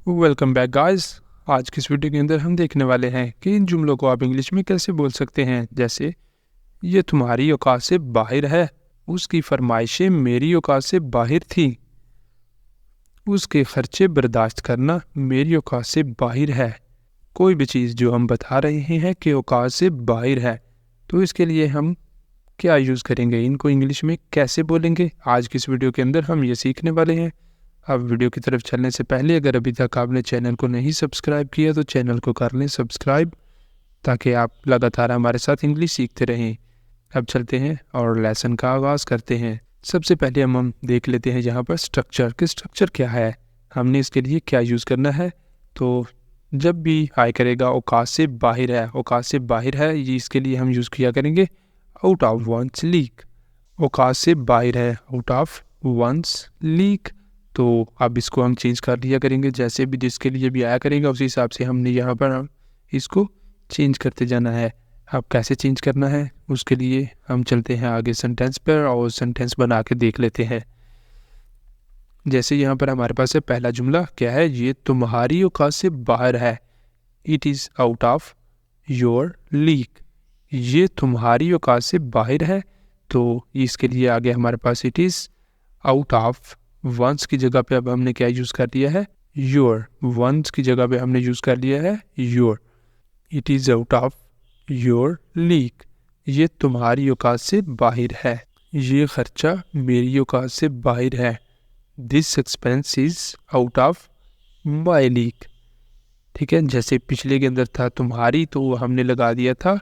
Welcome back guys. आज की इस वीडियो के अंदर हम देखने वाले हैं कि इन जुमलों को आप इंग्लिश में कैसे बोल सकते हैं। जैसे ये तुम्हारी औकात से बाहर है, उसकी फरमाइशें मेरी औकात से बाहर थी, उसके खर्चे बर्दाश्त करना मेरी औकात से बाहर है। कोई भी चीज़ जो हम बता रहे हैं कि औकात से बाहर है, तो इसके लिए हम क्या यूज़ करेंगे, इनको इंग्लिश में कैसे बोलेंगे, आज की इस वीडियो के अंदर हम ये सीखने वाले हैं। अब वीडियो की तरफ चलने से पहले अगर अभी तक आपने चैनल को नहीं सब्सक्राइब किया तो चैनल को कर लें सब्सक्राइब, ताकि आप लगातार हमारे साथ इंग्लिश सीखते रहें। अब चलते हैं और लेसन का आगाज़ करते हैं। सबसे पहले हम देख लेते हैं यहाँ पर स्ट्रक्चर कि स्ट्रक्चर क्या है, हमने इसके लिए क्या यूज़ करना है। तो जब भी आय करेगा औकात से बाहर है, औकात से बाहर है, ये इसके लिए हम यूज़ किया करेंगे आउट ऑफ वंस लीग। औकात से बाहर है, आउट ऑफ वंस लीग। तो अब इसको हम चेंज कर लिया करेंगे, जैसे भी जिसके लिए भी आया करेगा उसी हिसाब से हमने यहाँ पर इसको चेंज करते जाना है। अब कैसे चेंज करना है उसके लिए हम चलते हैं आगे सेंटेंस पर और सेंटेंस बना के देख लेते हैं। जैसे यहाँ पर हमारे पास है पहला जुमला क्या है, ये तुम्हारी औकात से बाहर है, it is out of your league. ये तुम्हारी औकात से बाहर है, तो इसके लिए आगे हमारे पास it is out of once की जगह पे अब हमने क्या यूज़ कर लिया है, योर। वंस की जगह पे हमने यूज़ कर लिया है your. It is out of your league, ये तुम्हारी औकात से बाहर है, ये खर्चा मेरी औकात से बाहर है। This expense is out of my league. ठीक है, जैसे पिछले के अंदर था तुम्हारी, तो हमने लगा दिया था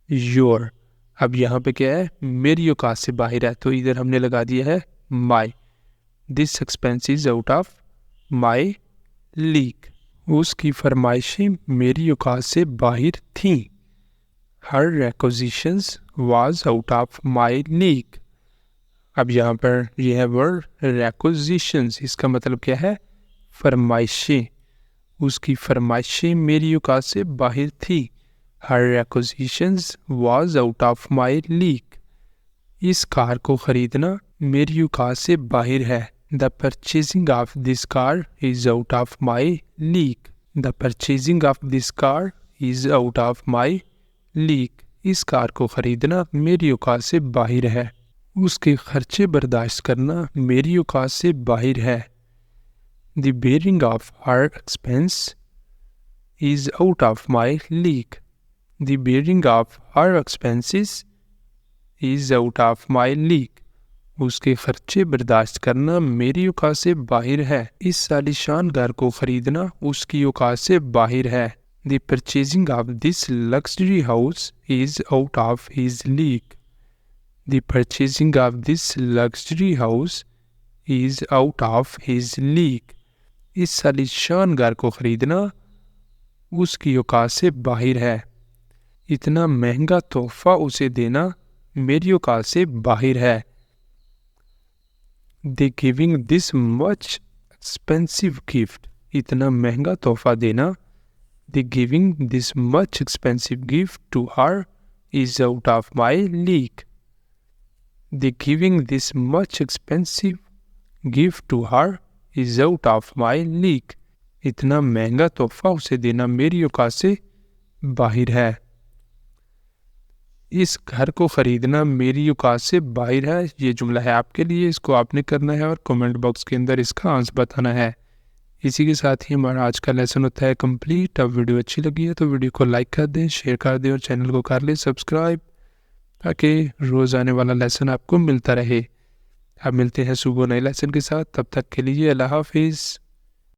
योर। अब यहाँ पे क्या है, मेरी औकात से बाहर है, तो इधर हमने लगा दिया है my. This expense is out of my league, उसकी फरमाइशें मेरी औकात से बाहर थीं। हर requisitions was out of my league. अब यहाँ पर यह है वर्ड रिक्वेजिशंस, इसका मतलब क्या है, फरमाइशें। उसकी फरमाइशें मेरी औकात से बाहर थी। हर requisitions was out of my league, इस कार को खरीदना मेरी औकात से बाहर है। The purchasing of this car is out of my league. The purchasing of this car is out of my league, इस कार को खरीदना मेरी औकात से बाहर है। उसके खर्चे बर्दाश्त करना मेरी औकात से बाहर है। The bearing of her expense is out of my league. The bearing of her expenses is out of my league, उसके खर्चे बर्दाश्त करना मेरी औकात से बाहर है। इस आलीशान घर को खरीदना उसकी औकात से बाहर है। The purchasing of this luxury house is out of his league. The purchasing of this luxury house is out of his league, इस आलीशान घर को खरीदना उसकी औकात से बाहर है। इतना महंगा तोहफा उसे देना मेरी औकात से बाहर है। They giving this much expensive gift, इतना महंगा तोहफा देना। They giving this much expensive gift to her is out of my league. They giving this much expensive gift to her is out of my league, इतना महंगा तोहफा उसे देना मेरी औकात से बाहर है। इस घर को ख़रीदना मेरी औकात से बाहर है, ये जुमला है आपके लिए, इसको आपने करना है और कमेंट बॉक्स के अंदर इसका आंसर बताना है। इसी के साथ ही हमारा आज का लेसन होता है कंप्लीट। अब वीडियो अच्छी लगी है तो वीडियो को लाइक कर दें, शेयर कर दें और चैनल को कर लें सब्सक्राइब, ताकि रोज़ आने वाला लेसन आपको मिलता रहे। अब मिलते हैं सुबह नए लेसन के साथ, तब तक के लिए अल्लाह हाफिज़।